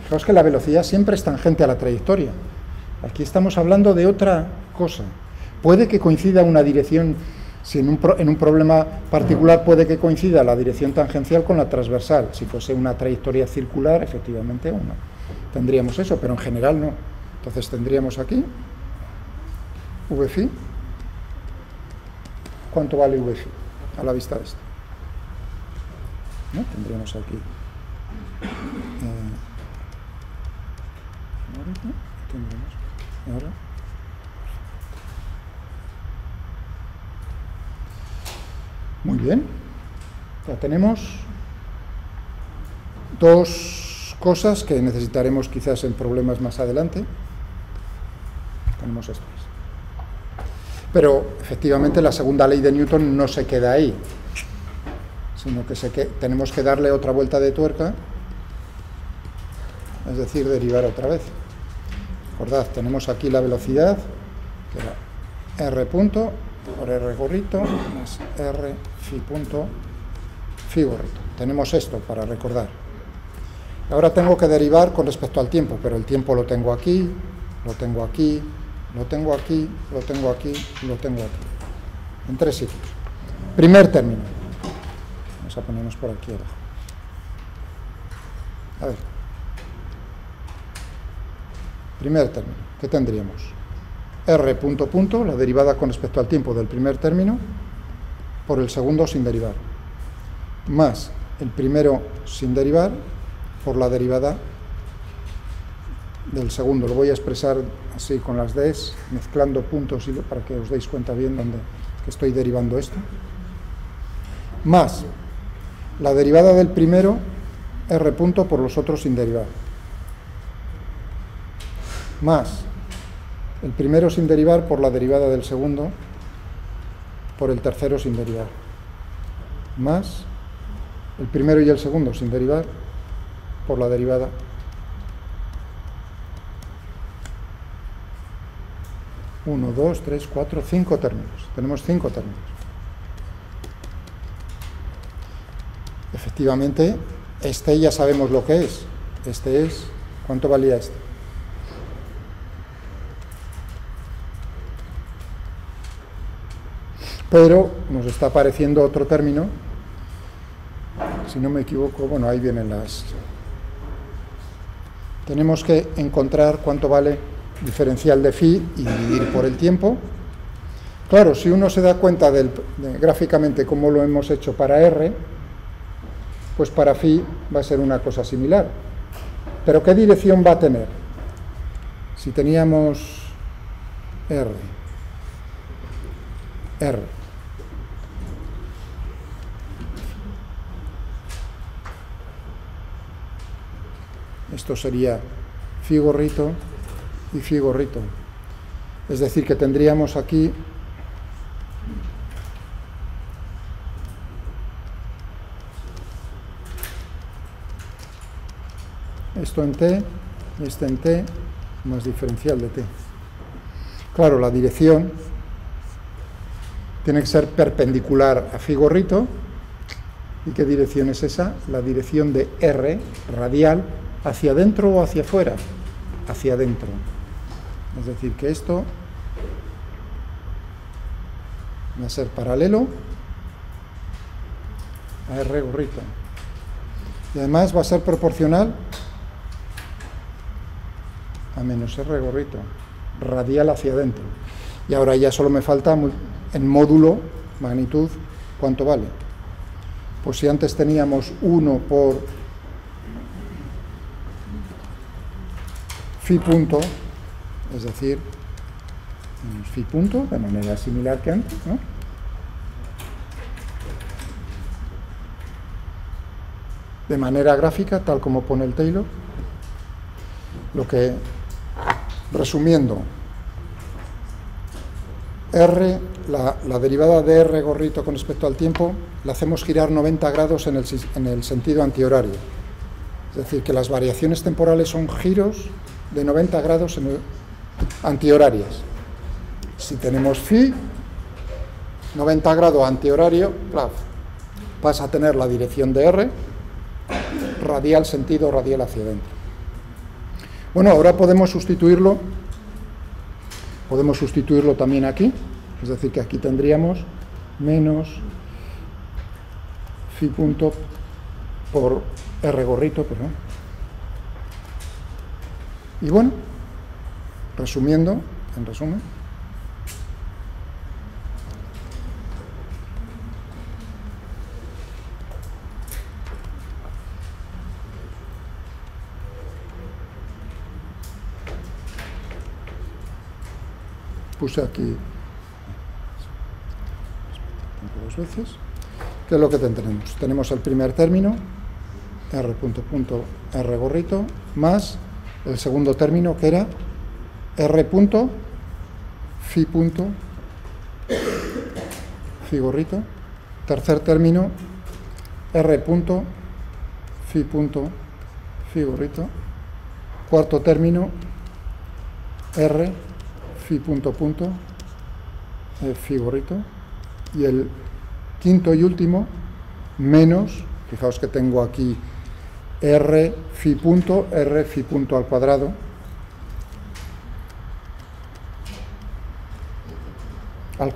fijaos que la velocidad siempre es tangente a la trayectoria. Aquí estamos hablando de otra cosa. Puede que coincida una dirección, si en un problema particular puede que coincida la dirección tangencial con la transversal. Si fuese una trayectoria circular, efectivamente, tendríamos eso, pero en general no. Entonces tendríamos aquí V phi, cuánto vale v phi a la vista de esto. ¿No? Tendríamos aquí ahora. Muy bien, ya tenemos dos cosas que necesitaremos quizás en problemas más adelante. Tenemos esto. Pero efectivamente la segunda ley de Newton no se queda ahí, sino que tenemos que darle otra vuelta de tuerca, es decir, derivar otra vez. Recordad, tenemos aquí la velocidad, que era r punto por r gorrito más r phi punto phi gorrito. Tenemos esto para recordar. Ahora tengo que derivar con respecto al tiempo, pero el tiempo lo tengo aquí, lo tengo aquí, lo tengo aquí, lo tengo aquí, lo tengo aquí. En tres sitios. Primer término. Vamos a ponernos por aquí abajo. A ver. Primer término. ¿Qué tendríamos? R punto punto, la derivada con respecto al tiempo del primer término, por el segundo sin derivar. Más el primero sin derivar por la derivada del segundo. Lo voy a expresar así con las Ds, mezclando puntos para que os deis cuenta bien dónde estoy derivando esto. Más la derivada del primero, R punto por los otros sin derivar. Más el primero sin derivar por la derivada del segundo, por el tercero sin derivar. Más el primero y el segundo sin derivar por la derivada . 1, 2, 3, 4, 5 términos. Tenemos 5 términos. Efectivamente, este ya sabemos lo que es. Este es, ¿cuánto valía este? Pero nos está apareciendo otro término, si no me equivoco, bueno, ahí vienen las... Tenemos que encontrar cuánto vale diferencial de phi y dividir por el tiempo. Claro, si uno se da cuenta gráficamente cómo lo hemos hecho para r, pues para phi va a ser una cosa similar. Pero ¿qué dirección va a tener? Si teníamos r, esto sería phi gorrito y phi gorrito. Es decir, que tendríamos aquí esto en t y este en t más diferencial de t. Claro, la dirección tiene que ser perpendicular a phi gorrito. ¿Y qué dirección es esa? La dirección de r radial, hacia adentro o hacia afuera. Hacia adentro. Es decir, que esto va a ser paralelo a r gorrito. Y además va a ser proporcional a menos r gorrito, radial hacia adentro. Y ahora ya solo me falta en módulo, magnitud, ¿cuánto vale? Pues si antes teníamos 1 por phi punto, es decir, phi punto, de manera similar que antes, ¿no? De manera gráfica, tal como pone el Taylor, lo que, resumiendo, R, la derivada de R gorrito con respecto al tiempo, la hacemos girar 90 grados en el sentido antihorario. Es decir, que las variaciones temporales son giros de 90 grados antihorarias. Si tenemos phi, 90 grados antihorario, vas a tener la dirección de R, radial sentido radial hacia adentro. Bueno, ahora podemos sustituirlo también aquí, es decir, que aquí tendríamos menos phi punto por R gorrito, perdón. Y bueno, resumiendo, en resumen, puse aquí dos veces. ¿Qué es lo que tendremos? Tenemos el primer término, r punto punto r gorrito, más el segundo término, que era r punto phi gorrito. Tercer término, r punto phi gorrito. Cuarto término, r phi punto phi gorrito. Y el quinto y último, menos, fijaos que tengo aquí r phi punto al cuadrado, ¿eh?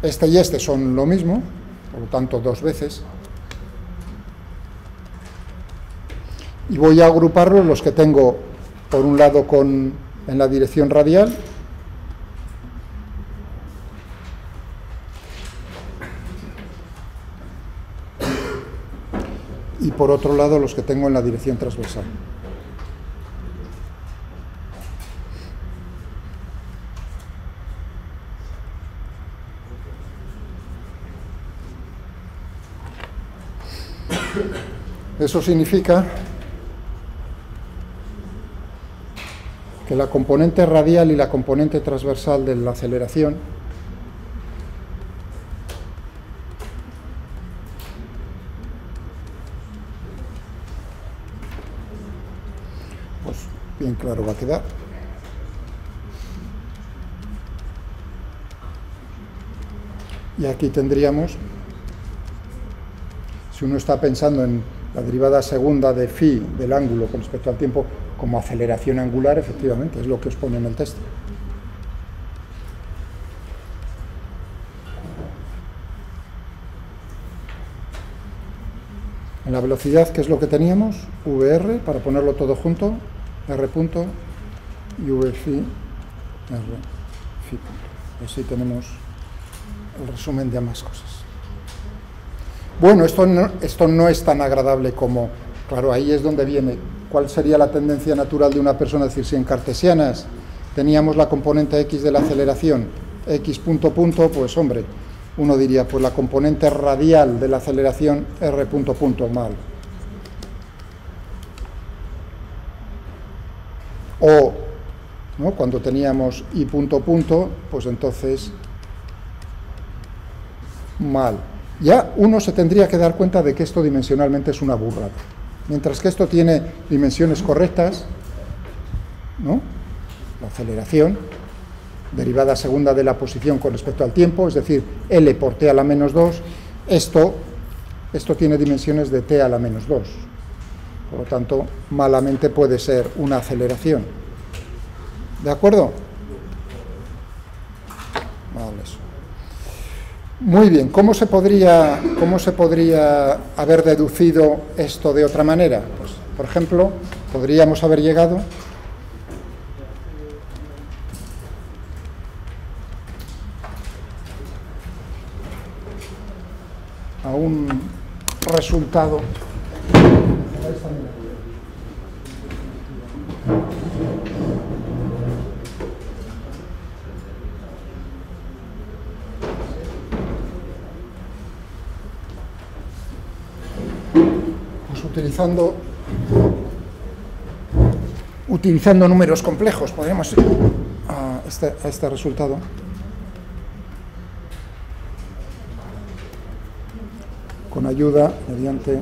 Este y este son lo mismo, por lo tanto dos veces. Y voy a agruparlos, los que tengo por un lado en la dirección radial, y por otro lado los que tengo en la dirección transversal. Eso significa que la componente radial y la componente transversal de la aceleración pues bien claro va a quedar. Y aquí tendríamos, si uno está pensando en la derivada segunda de phi del ángulo con respecto al tiempo como aceleración angular, efectivamente, es lo que os pone en el texto. En la velocidad, ¿qué es lo que teníamos? VR, para ponerlo todo junto, r punto y v phi, r phi punto. Así tenemos el resumen de ambas cosas. Bueno, esto no es tan agradable como, claro, ahí es donde viene cuál sería la tendencia natural de una persona. Es decir, si en cartesianas teníamos la componente x de la aceleración, x punto punto, pues hombre, uno diría, pues la componente radial de la aceleración, r punto punto, mal. O, ¿no?, cuando teníamos y punto punto, pues entonces, mal. Ya uno se tendría que dar cuenta de que esto dimensionalmente es una burrada. Mientras que esto tiene dimensiones correctas, ¿no?, la aceleración, derivada segunda de la posición con respecto al tiempo, es decir, L por t a la menos 2, esto tiene dimensiones de t a la menos 2. Por lo tanto, malamente puede ser una aceleración. ¿De acuerdo? Vale, eso. Muy bien, ¿cómo se podría haber deducido esto de otra manera? Pues, por ejemplo, podríamos haber llegado a un resultado pues utilizando números complejos. Podríamos ir a este resultado. Con ayuda mediante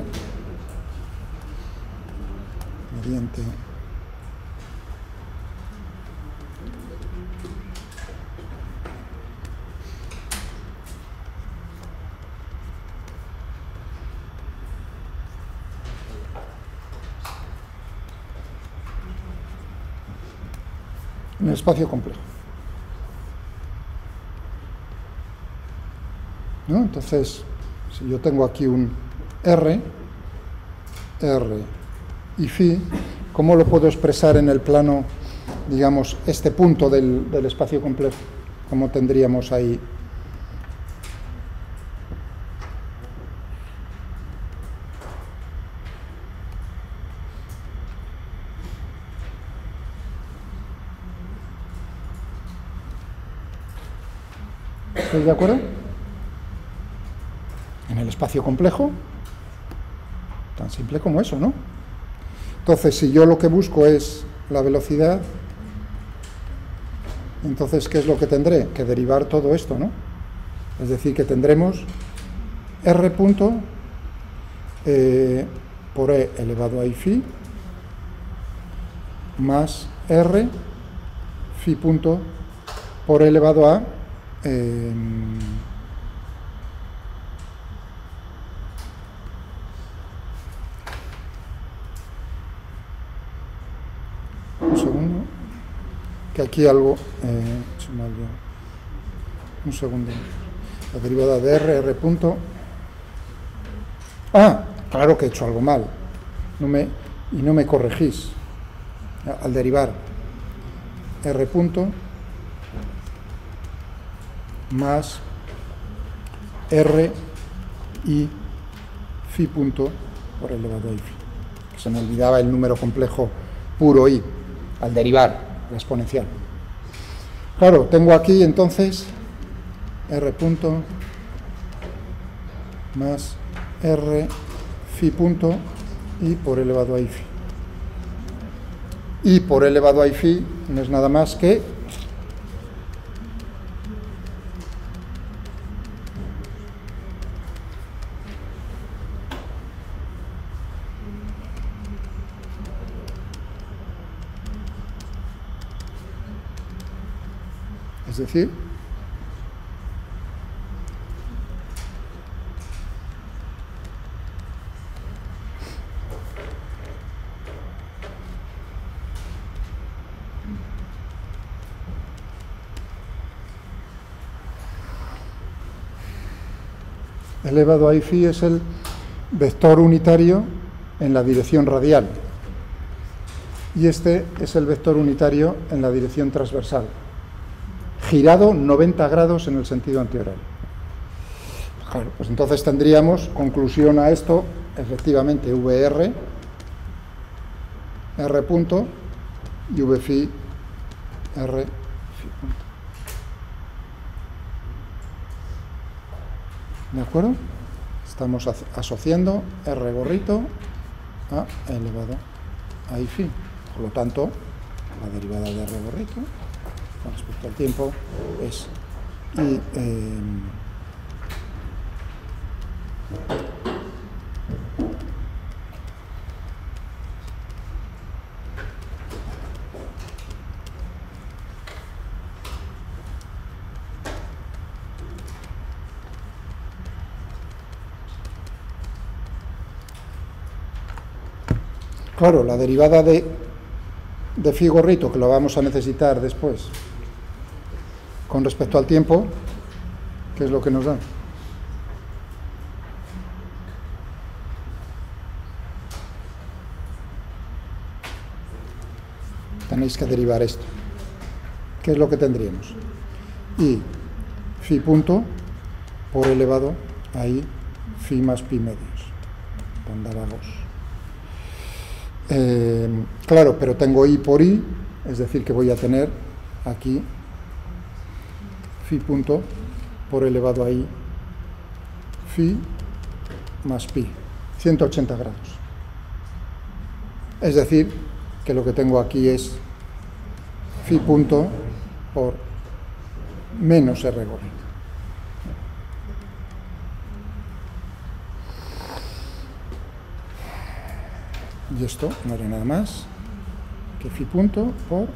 un espacio complejo, ¿no? Entonces, si yo tengo aquí un R y phi, ¿cómo lo puedo expresar en el plano, digamos, este punto del espacio complejo? ¿Cómo tendríamos ahí? ¿Estáis de acuerdo? En el espacio complejo, tan simple como eso, ¿no? Entonces, si yo lo que busco es la velocidad, entonces, ¿qué es lo que tendré? Que derivar todo esto, ¿no? Es decir, que tendremos r punto por e elevado a i phi más r phi punto por e elevado a un segundo, que aquí algo he hecho mal yo. Un segundo. La derivada de r punto. Ah, claro que he hecho algo mal. Y no me corregís. Al derivar r punto más r y phi punto por elevado a i phi. Que se me olvidaba el número complejo puro i al derivar la exponencial. Claro, tengo aquí entonces r punto más r phi punto i por elevado a i phi. I por elevado a i phi no es nada más que decir, elevado a i phi es el vector unitario en la dirección radial y este es el vector unitario en la dirección transversal, girado 90 grados en el sentido antihorario. Claro, pues entonces tendríamos, conclusión a esto, efectivamente VR, R punto, y V phi, R phi punto. ¿De acuerdo? Estamos asociando R gorrito a elevado a I phi. Por lo tanto, la derivada de R gorrito con respecto al tiempo es I claro, la derivada de phi gorrito, que lo vamos a necesitar después, con respecto al tiempo, ¿qué es lo que nos da? Tenéis que derivar esto. ¿Qué es lo que tendríamos? I phi punto por elevado a I phi más pi medios. Pondáramos. Claro, pero tengo I por I, es decir, que voy a tener aquí phi punto por elevado a I phi más pi, 180 grados. Es decir, que lo que tengo aquí es phi punto por menos R gorrito. Y esto no era nada más que phi punto por phi.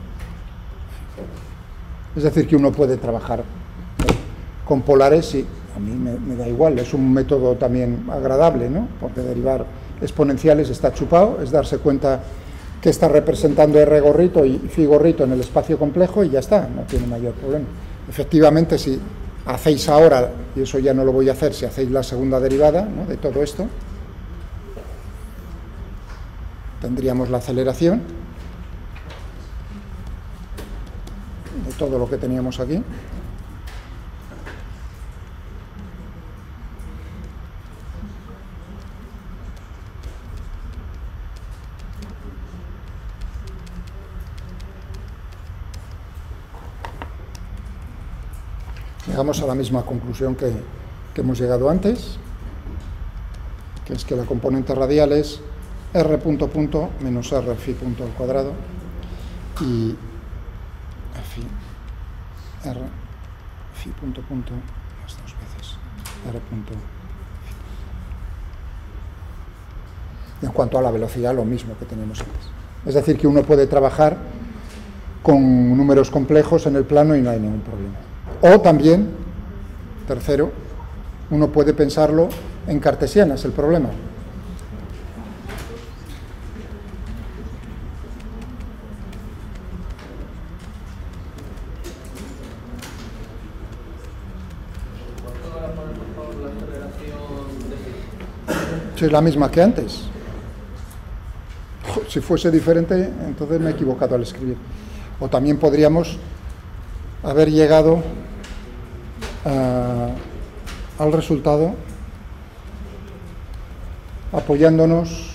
Es decir, que uno puede trabajar con polares y a mí me da igual, es un método también agradable, ¿no? Porque derivar exponenciales está chupado, es darse cuenta que está representando R gorrito y phi gorrito en el espacio complejo y ya está, no tiene mayor problema. Efectivamente, si hacéis ahora, y eso ya no lo voy a hacer, si hacéis la segunda derivada, ¿no?, de todo esto, tendríamos la aceleración de todo lo que teníamos aquí. llegamos a la misma conclusión que hemos llegado antes, que es que la componente radial es r punto punto menos r phi punto al cuadrado y phi, r phi punto punto las dos veces r punto phi. Y en cuanto a la velocidad, lo mismo que teníamos antes. Es decir, que uno puede trabajar con números complejos en el plano y no hay ningún problema. O también, tercero, uno puede pensarlo en cartesiana, es el problema. Si es la misma que antes. Si fuese diferente, entonces me he equivocado al escribir. O también podríamos haber llegado al resultado apoyándonos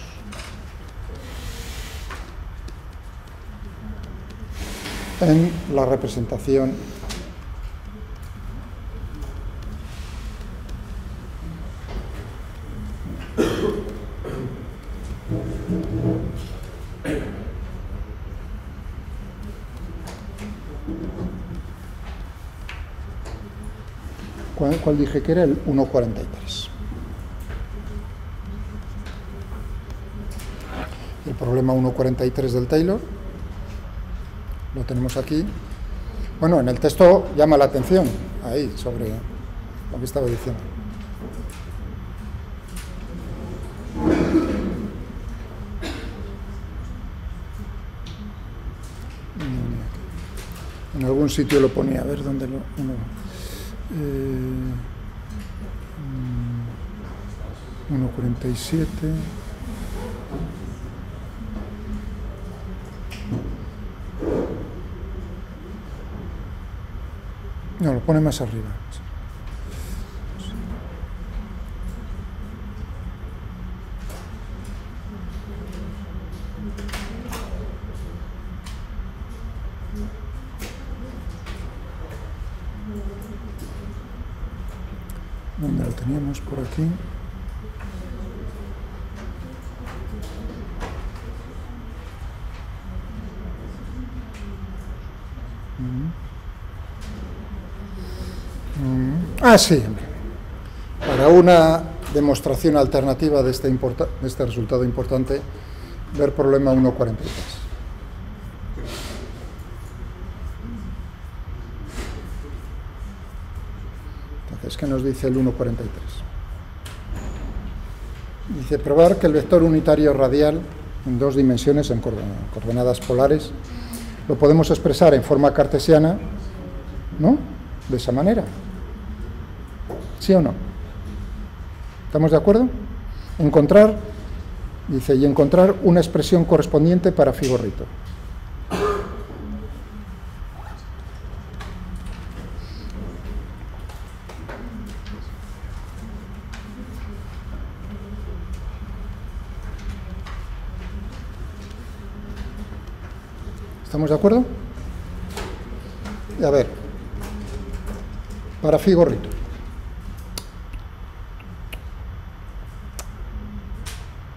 en la representación ¿Cuál dije que era? El 1,43. El problema 1,43 del Taylor lo tenemos aquí. Bueno, en el texto llama la atención ahí sobre lo que estaba diciendo. En algún sitio lo ponía, a ver dónde lo... 1,47. No, lo pone más arriba. ¿Dónde lo teníamos? Por aquí. Sí. Para una demostración alternativa de este resultado importante, ver problema 1,43. Entonces, ¿qué nos dice el 1,43? Dice, probar que el vector unitario radial en dos dimensiones, en coordenadas polares, lo podemos expresar en forma cartesiana, ¿no? De esa manera. ¿Sí o no? ¿Estamos de acuerdo? Dice, y encontrar una expresión correspondiente para phi gorrito. ¿Estamos de acuerdo? Y a ver, para phi gorrito.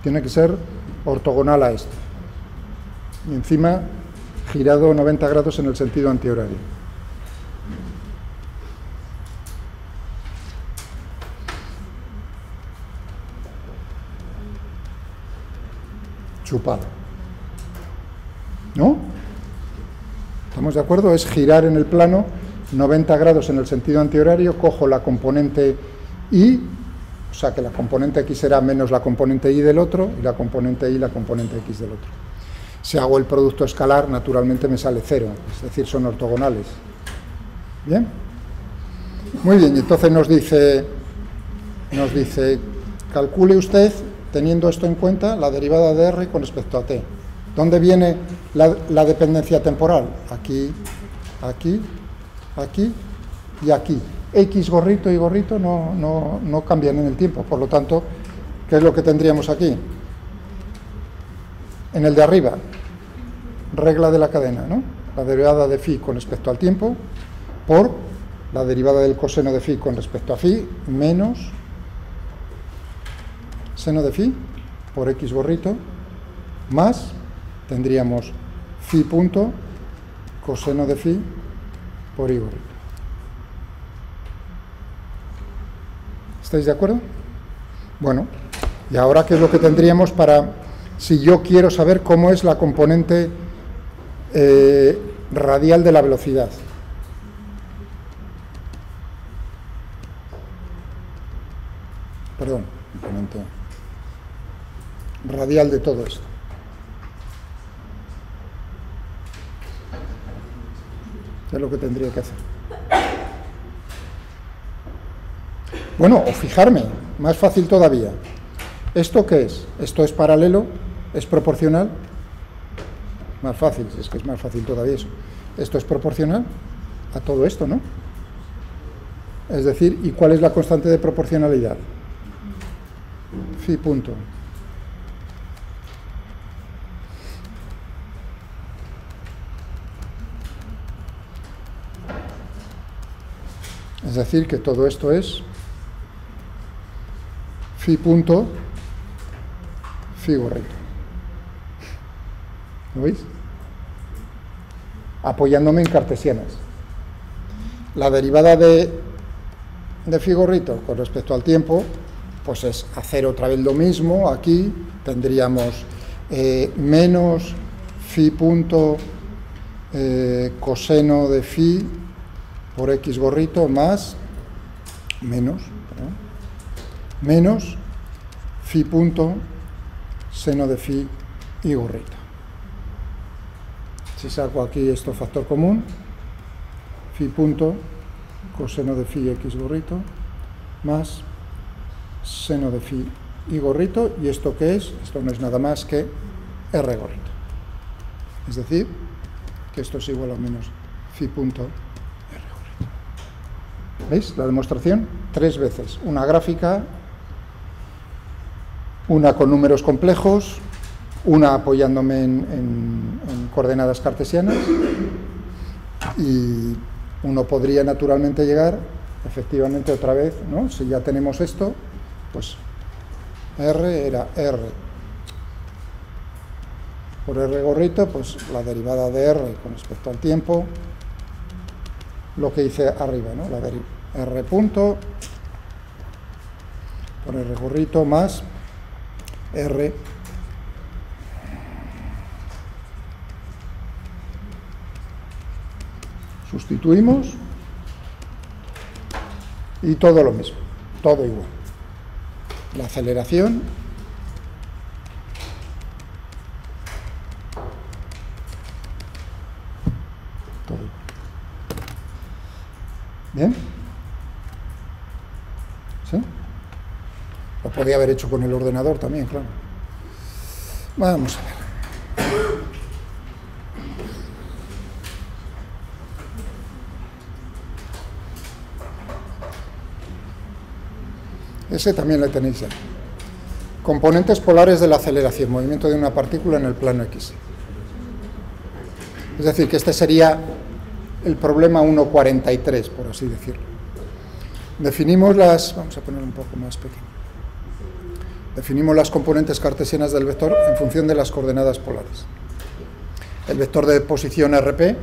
Tiene que ser ortogonal a esto. Y encima girado 90 grados en el sentido antihorario. Chupado. ¿No? ¿Estamos de acuerdo? Es girar en el plano 90 grados en el sentido antihorario, cojo la componente Y, o sea que la componente X será menos la componente Y del otro, y la componente Y la componente X del otro. Si hago el producto escalar, naturalmente me sale 0, es decir, son ortogonales. ¿Bien? Muy bien, y entonces nos dice, calcule usted, teniendo esto en cuenta, la derivada de R con respecto a T. ¿Dónde viene la dependencia temporal? Aquí, aquí, aquí y aquí. X gorrito y gorrito no cambian en el tiempo, por lo tanto, ¿qué es lo que tendríamos aquí? En el de arriba, regla de la cadena, ¿no? La derivada de phi con respecto al tiempo por la derivada del coseno de phi con respecto a phi, menos seno de phi por x gorrito, más, tendríamos phi punto coseno de phi por y gorrito. ¿Estáis de acuerdo? Bueno, y ahora, ¿qué es lo que tendríamos para, si yo quiero saber cómo es la componente radial de la velocidad? Perdón, componente radial de todo esto. ¿Qué es lo que tendría que hacer? Bueno, o fijarme, más fácil todavía. ¿Esto qué es? ¿Esto es paralelo? ¿Es proporcional? Más fácil, es que es más fácil todavía eso. Esto es proporcional a todo esto, ¿no? Es decir, ¿y cuál es la constante de proporcionalidad? Phi punto. Es decir, que todo esto es phi punto phi gorrito. ¿Lo veis? Apoyándome en cartesianas. La derivada de phi gorrito con respecto al tiempo, pues es hacer otra vez lo mismo. Aquí tendríamos menos phi punto coseno de phi por x gorrito más menos phi punto seno de phi y gorrito. Si saco aquí esto factor común, phi punto coseno de phi x gorrito más seno de phi y gorrito, y esto ¿qué es? Esto no es nada más que r gorrito. Es decir, que esto es igual a menos phi punto r gorrito. ¿Veis la demostración? 3 veces. Una gráfica, una con números complejos, una apoyándome en coordenadas cartesianas, y uno podría naturalmente llegar, efectivamente, otra vez, ¿no? Si ya tenemos esto, pues R era R por R gorrito, pues la derivada de R con respecto al tiempo, lo que hice arriba, ¿no? La R punto por R gorrito más R sustituimos y todo lo mismo, todo igual. La aceleración todo igual. ¿Bien? ¿Sí? Lo podía haber hecho con el ordenador también, claro. Vamos a ver. Ese también lo tenéis ya. Componentes polares de la aceleración, movimiento de una partícula en el plano X. Es decir, que este sería el problema 1.43, por así decirlo. Definimos las... Vamos a poner un poco más pequeño. Definimos las componentes cartesianas del vector en función de las coordenadas polares. El vector de posición RP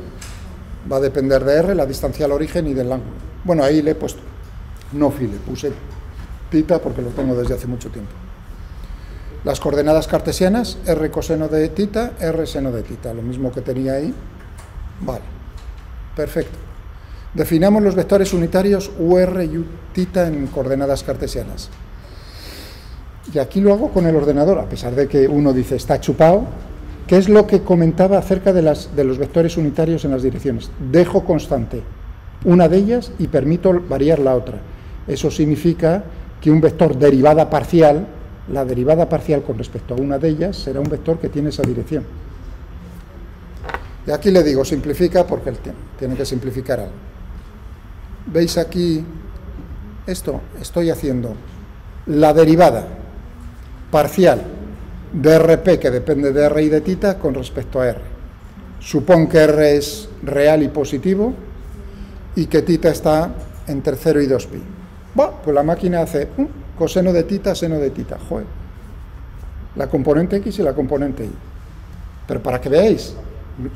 va a depender de R, la distancia al origen y del ángulo. Bueno, ahí le he puesto, no phi, le puse tita porque lo tengo desde hace mucho tiempo. Las coordenadas cartesianas, R coseno de tita, R seno de tita, lo mismo que tenía ahí. Vale, perfecto. Definamos los vectores unitarios UR y Utita en coordenadas cartesianas. Y aquí lo hago con el ordenador, a pesar de que uno dice está chupado. ¿Qué es lo que comentaba acerca de los vectores unitarios en las direcciones? Dejo constante una de ellas y permito variar la otra. Eso significa que un vector derivada parcial, la derivada parcial con respecto a una de ellas, será un vector que tiene esa dirección. Y aquí le digo, simplifica, porque él tiene que simplificar algo. ¿Veis aquí esto? Estoy haciendo la derivada parcial de RP, que depende de R y de tita, con respecto a R. Supón que R es real y positivo, y que tita está entre 0 y 2pi. Bueno, pues la máquina hace coseno de tita, seno de tita, joder. La componente x y la componente y. Pero para que veáis,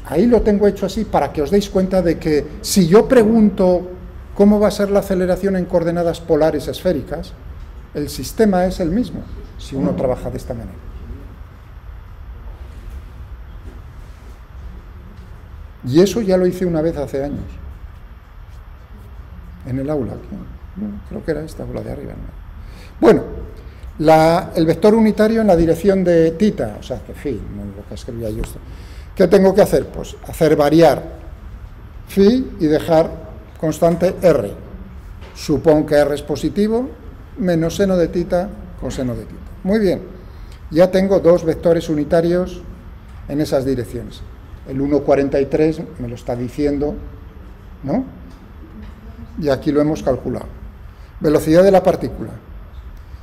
ahí lo tengo hecho así para que os deis cuenta de que si yo pregunto cómo va a ser la aceleración en coordenadas polares esféricas, el sistema es el mismo, si uno trabaja de esta manera. Y eso ya lo hice una vez hace años, en el aula, creo que era esta o la de arriba. Bueno, el vector unitario en la dirección de tita, o sea, que phi, no es lo que escribía yo esto. ¿Qué tengo que hacer? Pues hacer variar phi y dejar constante r. Supón que r es positivo, menos seno de tita, coseno de tita. Muy bien, ya tengo dos vectores unitarios en esas direcciones. El 1,43 me lo está diciendo, ¿no? Y aquí lo hemos calculado. Velocidad de la partícula.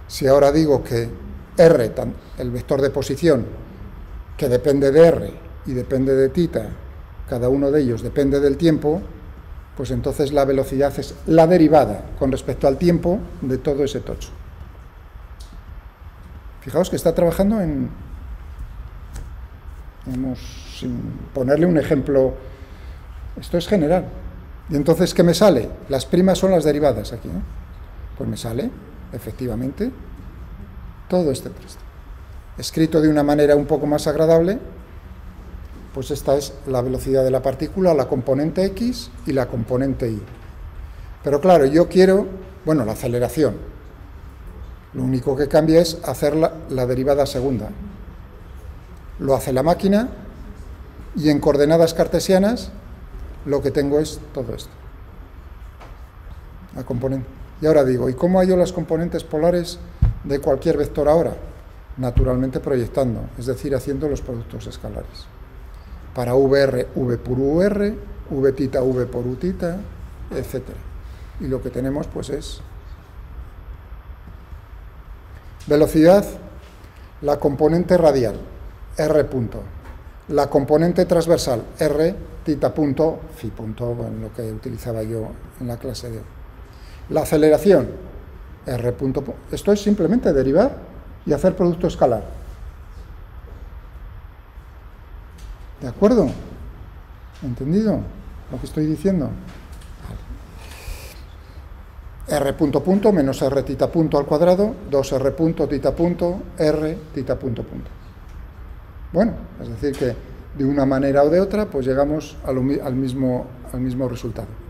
Si ahora digo que r, el vector de posición, que depende de r y depende de tita, cada uno de ellos depende del tiempo, pues entonces la velocidad es la derivada con respecto al tiempo de todo ese tocho. Fijaos que está trabajando sin ponerle un ejemplo, esto es general. Y entonces, ¿qué me sale? Las primas son las derivadas aquí, ¿eh? Pues me sale, efectivamente, todo este texto. Escrito de una manera un poco más agradable, pues esta es la velocidad de la partícula, la componente x y la componente y. Pero claro, yo quiero, bueno, la aceleración. Lo único que cambia es hacer la derivada segunda. Lo hace la máquina y en coordenadas cartesianas lo que tengo es todo esto. La componente. Y ahora digo, ¿y cómo hallo las componentes polares de cualquier vector ahora? Naturalmente proyectando, es decir, haciendo los productos escalares. Para VR, V por UR, V tita, V por U tita, etc. Y lo que tenemos pues es velocidad, la componente radial, R punto. La componente transversal, R, tita punto, phi punto, bueno, lo que utilizaba yo en la clase de hoy. La aceleración, R punto. Esto es simplemente derivar y hacer producto escalar. ¿De acuerdo? ¿Entendido lo que estoy diciendo? Vale. R punto punto menos R tita punto al cuadrado, 2R punto tita punto, R tita punto punto. Bueno, es decir que de una manera o de otra, pues llegamos al mismo resultado.